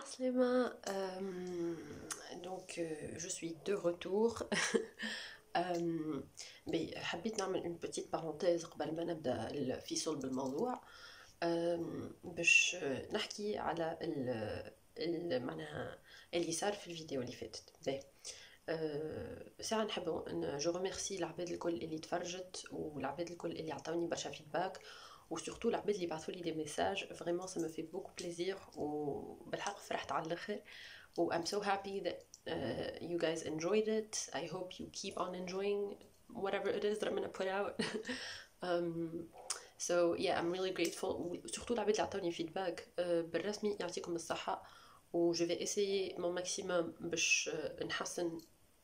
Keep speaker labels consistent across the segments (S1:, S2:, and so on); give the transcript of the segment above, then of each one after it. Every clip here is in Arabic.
S1: Aslema, je suis de retour. Mais حبيت نعمل une petite parenthèse قبل ما نبدأ في صلب الموضوع. باش نحكي على معناها اللي صار في الفيديو اللي فاتت. باهي. ساعة نحب جو ريميرسي العباد الكل اللي تفرجت والعباد الكل اللي عطاوني برشا فيدباك وسورتو العباد اللي بعثولي دي ميساج. فريمون سا مو في بوكو بليزير وبالحق فرحت على الاخر و I'm so happy that you guys enjoyed it. I hope you keep on enjoying whatever it is that I'm gonna put out. So yeah, I'm really grateful. وسورتو العباد اللي عطاوني فيدباك بالرسمي يعطيكم الصحة و je vais essayer mon maximum باش نحسن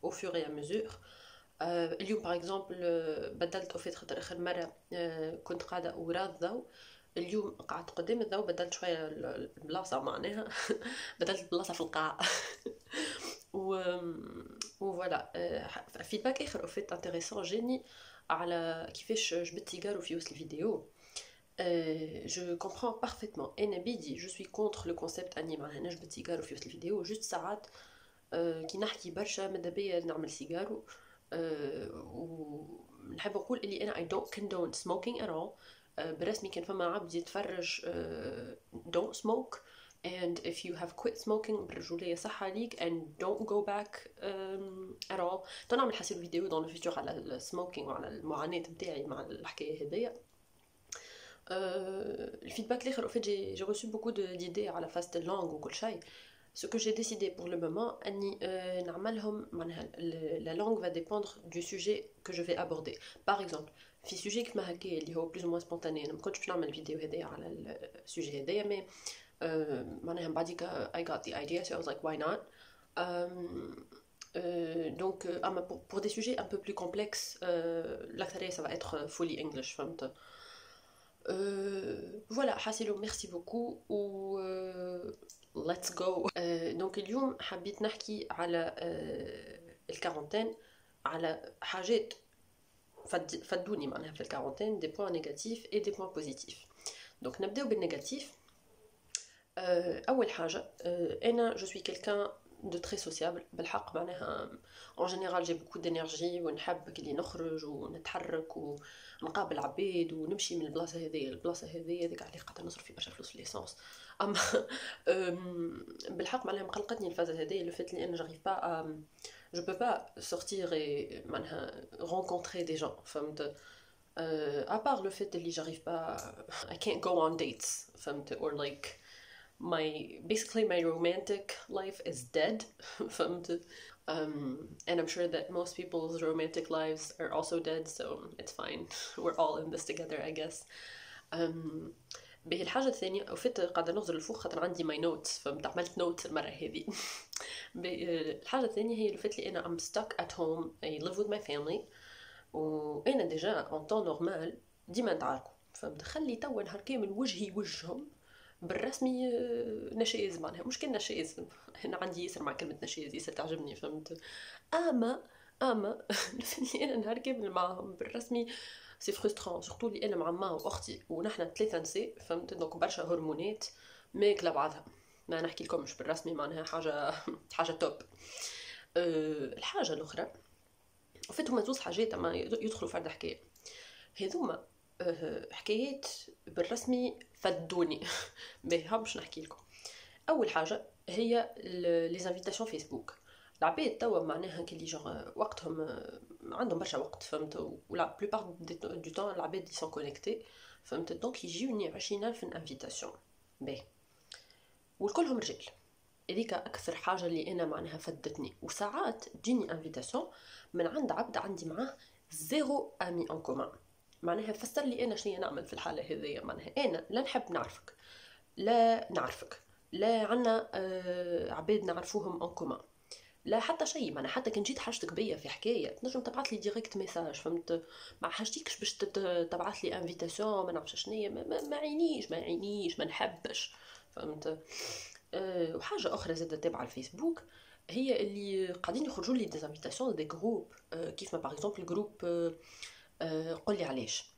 S1: au fur et à mesure. اليوم باغ اكزومبل بدلت اوفيت خاطر اخر مره كنت قاعده ورا الضوء. اليوم قعدت قدام الضوء بدلت شويه البلاصه معناها بدلت البلاصه في القاع و فوالا. فيدباك اخر اوفيت انتريسون جاني على كيفاش جبت سيجارو في وسط الفيديو. Je comprends parfaitement. انا بيدي je suis contre le concept اني معناها نجبد سيجارو في وسط الفيديو جوست ساعات كي نحكي برشا ماذا بيا نعمل سيجارو. ونحب نقول اللي انا I don't condone smoking at all. برسمي كان فما عبد يتفرج don't smoke and if you have quit smoking بالرجولية صح عليك and don't go back at all. نعمل حسب فيديو dans le futur على السموكينج وعلى المعاناة متاعي مع الحكاية هذيا. الفيدباك الاخر au fait j'ai reçu beaucoup d'idées على فاست اللونغ وكل شيء. Ce que j'ai décidé pour le moment, la langue va dépendre du sujet que je vais aborder. Par exemple, في sujet كما هكا اللي هو plus ou moins spontané. أنا ما كنتش باش نعمل الفيديو هذايا على السوجي هذايا مي معناها بعديك I got the idea so I was like why not. Donc pour des sujets un peu plus complexes, l'acteur ça va être fully English. فهمت. Voilà, حاسلو merci beaucoup و let's go. دونك اليوم حبيت نحكي على الكارونتين على حاجات فدوني معناها في الكارونتين دي بوين نيجاتيف اي دي بوين بوزيتيف. دونك نبداو بالنيجاتيف. اول حاجه انا جو سوي كيلكان de très sociable بالحق معناها en général j'ai beaucoup d'énergie ونحب كلي نخرج ونتحرك ونقابل عباد ونمشي من البلاصه هذه للبلاصه هذه. هذيك على خاطر نصرف في برشا فلوس في ليسانس. اما بالحق معناها مقلقتني الفازه هذه لو فات لي انا جاريف با je peux pas sortir et معناها rencontrer des gens. فهمت. à part le fait اللي j'arrive pas I can't go on dates. فهمت. or like basically my romantic life is dead. And I'm sure that most people's romantic lives are also dead, so it's fine. We're all in this together, I guess. به الحاجة الثانية وفيت قاعدة نغزل الفوق خاطر عندي my notes فهمت. عملت notes المرة هذه. الحاجة الثانية هي الفت لي أنا I'm stuck at home. I live with my family وأنا ديجا en temps normal ديما نتعاركوا. فهمت. خلي توا نهار كامل وجهي وجههم بالرسمي نشاز معناها مش كان نشاز. انا عندي ياسر مع كلمه نشاز ياسر تعجبني. فهمت. اما اللي انا نهار كامل معاهم بالرسمي سي فرسترون سورتو اللي انا مع ما واختي ونحن ثلاثه نساء. فهمت. دونك برشا هرمونات ماكله بعضها ما نحكي لكم مش بالرسمي معناها حاجه توب. الحاجه الاخرى وفات هما زوز حاجات اما يدخلوا فرد حكايه. هذوما حكايات بالرسمي فدوني. باهي باش نحكي لكم. اول حاجه هي لي زانفيتاسيون فيسبوك. العباد توا معناها كلي جوغ وقتهم عندهم برشا وقت. فهمت. ولا بلوبار دو طون العباد سون كونيكتي. فهمت. دونك يجيوني 20,000 انفيتاسيون. باهي والكلهم رجال. هذيك اكثر حاجه اللي انا معناها فدتني. وساعات تجيني انفيتاسيون من عند عبد عندي معاه زيرو امي ان كومان. معناها فسر لي انا شنو نعمل في الحاله هذيا. معناها انا لا نحب نعرفك لا نعرفك لا عنا عباد نعرفوهم ان كومان لا حتى شيء. معناها حتى كان جيت حاجتك بيا في حكايه تنجم تبعث لي ديريكت ميساج. فهمت. ما حاجتيكش باش تبعث لي انفيتاسيون ما نعرفش شنو ما عينيش ما نحبش. فهمت. وحاجه اخرى زادة تابعه على الفيسبوك هي اللي قاعدين يخرجوا لي دي انفيتاسيون دي جروب كيف ما باغ اكزومبل جروب قولي علاش.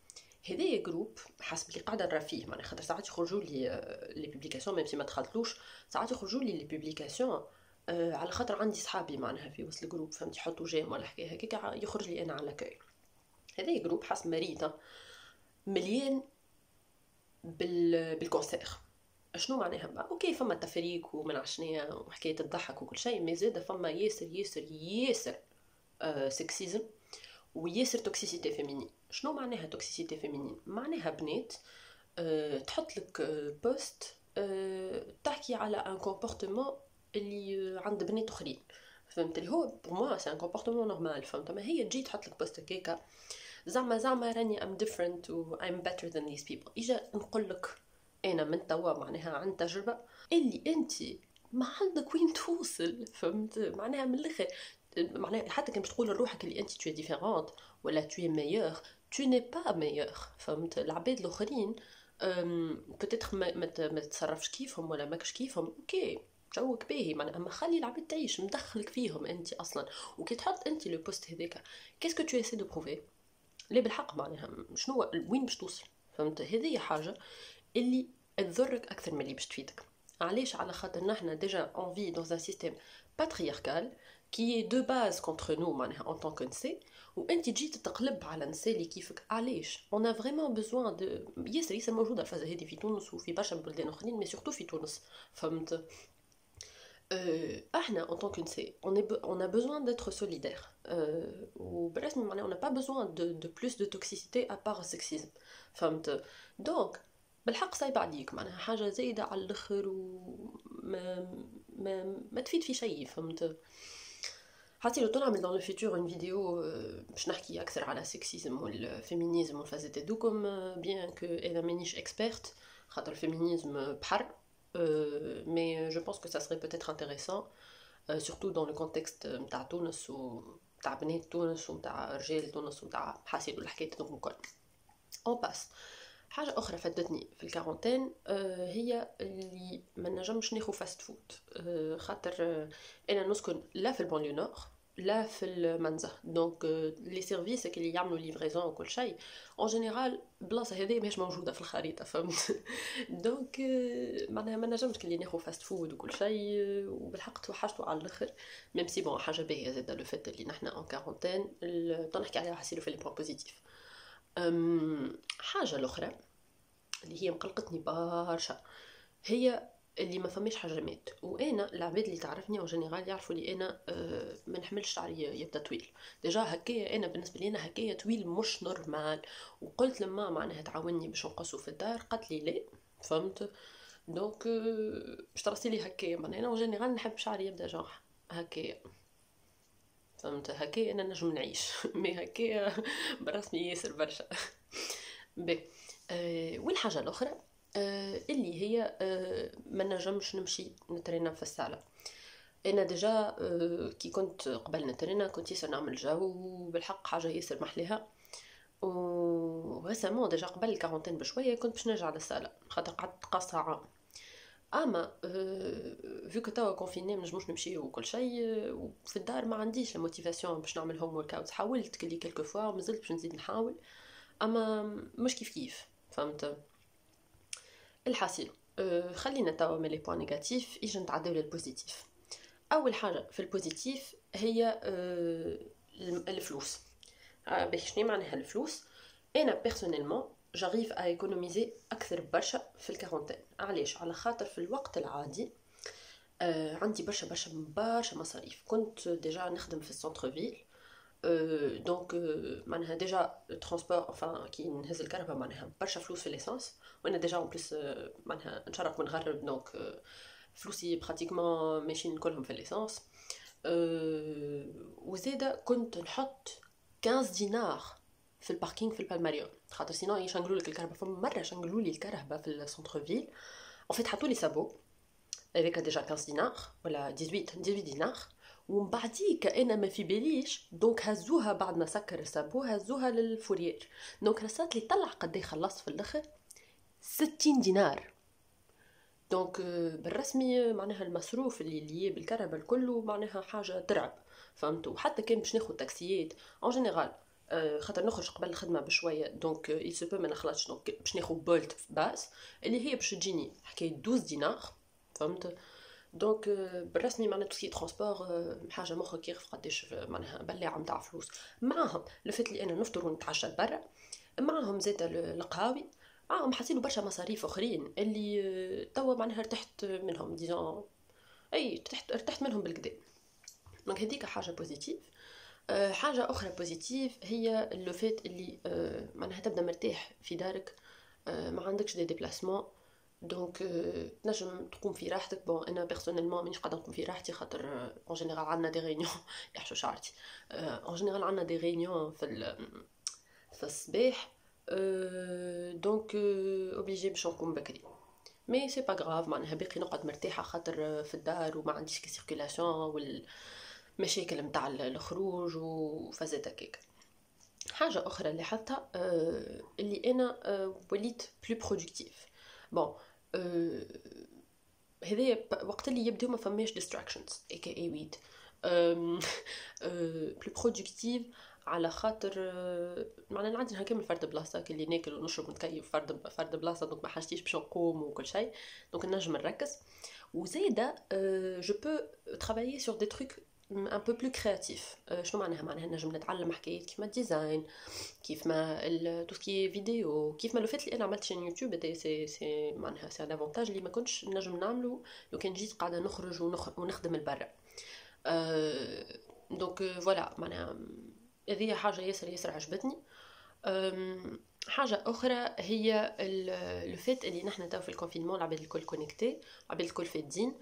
S1: هذايا جروب حسب اللي قاعده نرى فيه، معناها خاطر ساعات يخرجوا لي لي بوبليكاسيون ميم سي ما دخلتلوش، ساعات يخرجوا لي لي بوبليكاسيون على خاطر عندي صحابي معناها في وسط الجروب فهمت، يحطوا جيم ولا حكايه هكاك يخرج لي انا على كاي. هذايا جروب حسب مريض مليان بالكونسير. شنو معناها بقى؟ اوكي فما تفريق ومن عشنية وحكايه الضحك وكل شيء، مي زاده فما ياسر ياسر ياسر سكسيزم وياسر توكسيسيتي فيمينين. شنو معناها توكسيسيتي فيمينين؟ معناها بنات تحط لك بوست تحكي على ان كومبورتمون اللي عند بنات اخرين، فهمت؟ اللي هو بور موا سي ان كومبورتمون نورمال، فهمت؟ ما هي تجي تحط لك بوست هكاكا زعما راني ام ديفرنت و I'm better than these people. اجا نقول لك انا من توا معناها عن تجربه اللي انت ما عندك وين توصل، فهمت؟ معناها من الاخر معناها حتى كان باش تقول لروحك اللي انت tu es différente ولا tu es meilleure tu n'es pas meilleure، فهمت؟ العباد الاخرين بتتخ ما تتصرفش كيفهم ولا ماكش كيفهم، اوكي جوك باهي معناها، اما خلي العباد تعيش، مدخلك فيهم انت اصلا. وكي تحط انت لو بوست هذاك كيسكو تو اسي دو بروفي ليه بالحق معناها شنو وين باش توصل، فهمت؟ هذه حاجه اللي تضرك اكثر من اللي باش تفيدك. علاش؟ على خاطر نحنا ديجا اون في دون ان سيستيم باترياركال كي دو باز كونتر نو معناها اون طون كو نسي، وانت تجي تتقلب على نساء اللي كيفك. علاش؟ اون ا فريمون بوزوان دو ياسر موجوده الفازه هذه في تونس وفي برشا بلدان اخرين، مي سورتو في تونس، فهمت؟ احنا en tant qu'une on a besoin d'être solidaire وبالرسمي معناها on n'a pas besoin de plus de toxicité à part sexisme، فهمت؟ دونك بالحق صايب عليك معناها حاجه زايده على الاخر وما ما تفيد في شيء، فهمت؟ حتى لو نعمل dans le futur une vidéo باش نحكي اكثر على السكسيزم والفيمينيزم والفازات هذوكم، بيان كو انا مانيش اكسبيرت خاطر الفيمينيزم بحر. Mais je pense que ça serait peut-être intéressant surtout dans le contexte نتاع تونس وتاع بنات تونس وتاع رجال تونس وتاع حاسد والحكايات هذوك الكل. اون باس حاجه اخرى فاتتني في الكارونتين هي اللي ما نجمش ناخذ فاست فود خاطر انا نسكن لا في البانليو نور لا في المنزه، دونك لي سيرفيس اللي يعملوا ليفريزون وكل شيء اون جينيرال البلاصه هذه ماهيش موجوده في الخريطه، فهمت؟ دونك معناها ما نجمش كلي ناخذ فاست فود وكل شيء وبالحق توحشتوا على الاخر. ميم سي بون حاجه باهيه زاده لو فات اللي نحنا اون كارونتين نحكي عليها حسيلو في لي بوين بوزيتيف. حاجه الاخرى اللي هي مقلقتني برشا هي اللي ما فماش حجمات، وانا العباد اللي تعرفني او جينيرال يعرفوا لي انا ما نحملش شعري يبدا طويل. ديجا هكايا انا بالنسبه لي انا هكايا طويل مش نورمال، وقلت لما معناها تعاوني باش نقصوا في الدار قالت لي لا، فهمت؟ دونك باش ترسي لي هكايا معناها انا جينيرال نحب شعري يبدا جون هكايا، فهمت؟ هكايا انا نجم نعيش مي هكايا بالرسمي ياسر برشا. بي والحاجه الاخرى اللي هي ما نجمش نمشي نترينا في الصاله. انا ديجا كي كنت قبل نترينا كنت ياسر نعمل جو وبالحق حاجه ياسر محليها، وريسامون ديجا قبل الكارونتين بشويه كنت باش نرجع للصاله خاطر قعدت قاصه عام. اما فيو توا كونفيني منجموش نمشي وكل شيء وفي الدار ما عنديش الموتيفاسيون باش نعمل هوم ورك اوت. حاولت كلي كلكو فوا ومازلت باش نزيد نحاول اما مش كيف فهمت؟ الحاصل خلينا توا من لي بوين نيجاتيف اجي نتعداو للبوزيتيف. اول حاجه في البوزيتيف هي الفلوس. باش شنو معناها الفلوس؟ انا بيرسونيلمون جاريف ا ايكونوميزي اكثر برشا في الكارونتين. علاش؟ على خاطر في الوقت العادي عندي برشا مصاريف. كنت ديجا نخدم في السنتر فيل دونك معناها ديجا ترونسبور انفان كي نهز الكهرباء معناها برشا فلوس في ليسانس، وانا ديجا اون بليس معناها نشرب ونغرب دونك فلوسي براتيكمون ماشيين كلهم في ليسانس. وزيدا كنت نحط 15 دينار في الباركينغ في البالماريون خاطر سينو يشنقلوا لك الكهرباء. فمره شنقلوا لي الكهرباء في السنتر فيل اون فيت حطوا لي سابو هذاك ديجا 15 دينار ولا 18 دينار، ومن بعديك انا ما في باليش دونك هزوها بعد ما سكر السابو هزوها للفوريير دونك رسات لي طلع قد ايه خلصت في الاخر 60 دينار. دونك بالرسمي معناها المصروف اللي بالكهرباء الكل معناها حاجه ترعب، فهمتوا؟ وحتى كان باش ناخذ تاكسيات اون جينيرال خاطر نخرج قبل الخدمه بشويه دونك يسوبو ما نخلطش دونك باش ناخذ بولت باس اللي هي باش تجيني حكايه 12 دينار فهمت. دونك بالرسمي معناتها توسكي ترونسبور حاجه مخك يخف قداش معناها بلاعه نتاع فلوس. معاهم لو فات اللي انا نفطر ونتعشى برا، معاهم زاد القهاوي، معاهم حاسيلو برشا مصاريف اخرين اللي توا معناها ارتحت منهم ديزون، اي ارتحت منهم بالكدا. دونك هذيك حاجه بوزيتيف. حاجه اخرى بوزيتيف هي لو فات اللي معناها تبدا مرتاح في دارك، ما عندكش دي ديبلاسمون دونك تنجم تقوم في راحتك. بون انا بيرسونيلمون مانيش قاعده نقوم في راحتي خاطر اون جينيرال عندنا دي ريونيون يحشو شعرتي. اون جينيرال عندنا دي ريونيون في الصباح دونك اوبليجي باش نقوم بكري. مي سي با غراف معناها باقي نقعد مرتاحه خاطر في الدار وما عنديش كي سيركيلاسيون والمشاكل نتاع الخروج وفازات هكاك. حاجه اخرى اللي حتى اللي انا وليت بلو برودكتيف. بون هذايا وقت اللي يبداو ما فماش ديستراكشنز اي ويد بلو برودكتيف على خاطر معناها عندي نكمل فرد بلاصه اللي ناكل ونشرب ونتكيف فرد بلاصه دونك ما حاجتيش باش نقوم وكل شيء دونك نجم نركز. وزايده جو بو ترافايي سور دي تروك ان بو بلو كرياتيف. شنو معناها نجم نتعلم حكايات كيف ما الديزاين، كيف ما تو سكي فيديو، كيف ما لو فات اللي انا عملت شان يوتيوب سي معناها سي ان افونتاج اللي ما كنتش نجم نعملو لو كان جيت قاعده نخرج ونخدم البرا. دونك فوالا معناها هذه حاجه ياسر عجبتني. حاجه اخرى هي لو فات اللي نحنا تو في الكونفينمون العباد الكل كونيكتي، العباد الكل فادين.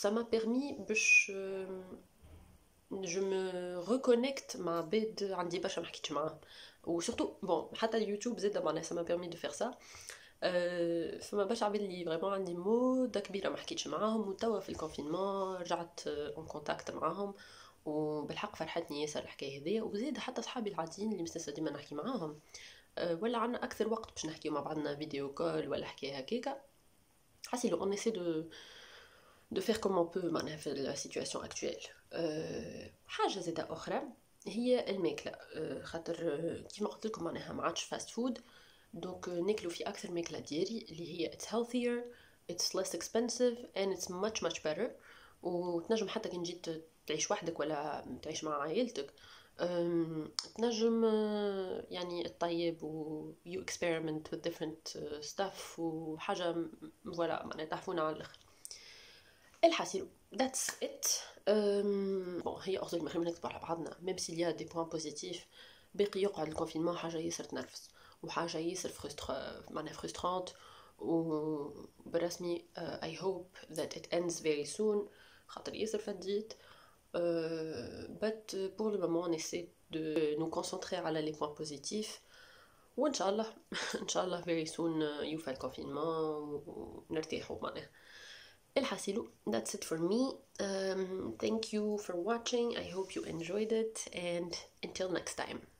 S1: ça m'a permis باش je me reconnecte مع عباد عندي برشا ما حكيتش معاهم. وسورتو بون حتى اليوتيوب زاد معناها ça m'a permis de faire ça. فما برشا عباد اللي فريمون عندي مده كبيره ما حكيتش معاهم وتوا في الكونفينمون رجعت اون كونتاكت معاهم وبالحق فرحتني ياسر الحكايه هذيا. وزيد حتى صحابي العاديين اللي مستنسه ديما نحكي معاهم ولا عنا اكثر وقت باش نحكيو مع بعضنا فيديو كول ولا حكايه هكاكا. حاسيلو اون ايسي de faire comme on peut معناها في la situation actuelle. حاجه زاده اخرى هي الماكله. خاطر كيما قلت لكم معناها ما عادش فاست فود دونك ناكلو في اكثر ماكله دياري اللي هي it's healthier, it's less expensive and it's much better. وتنجم حتى كي جيت تعيش وحدك ولا تعيش مع عائلتك تنجم يعني الطيب و you experiment with different stuff وحاجه فوالا معناها تحفونا على الاخر. الحاصل that's it. بون هي اختك ما خلينا نكتب على بعضنا ميم سي ليا دي بوين بوزيتيف باقي يقعد الكونفينمون حاجه ياسر تنرفز وحاجه ياسر معناها فرسترانت وبالرسمي I hope that it ends very soon خاطر ياسر فديت. but pour le moment on essaie de nous concentrer على les points positifs وان شاء الله ان شاء الله very soon يوفى الكونفينمون ونرتاحوا معناها. الحاصل that's it for me. Thank you for watching. I hope you enjoyed it and until next time.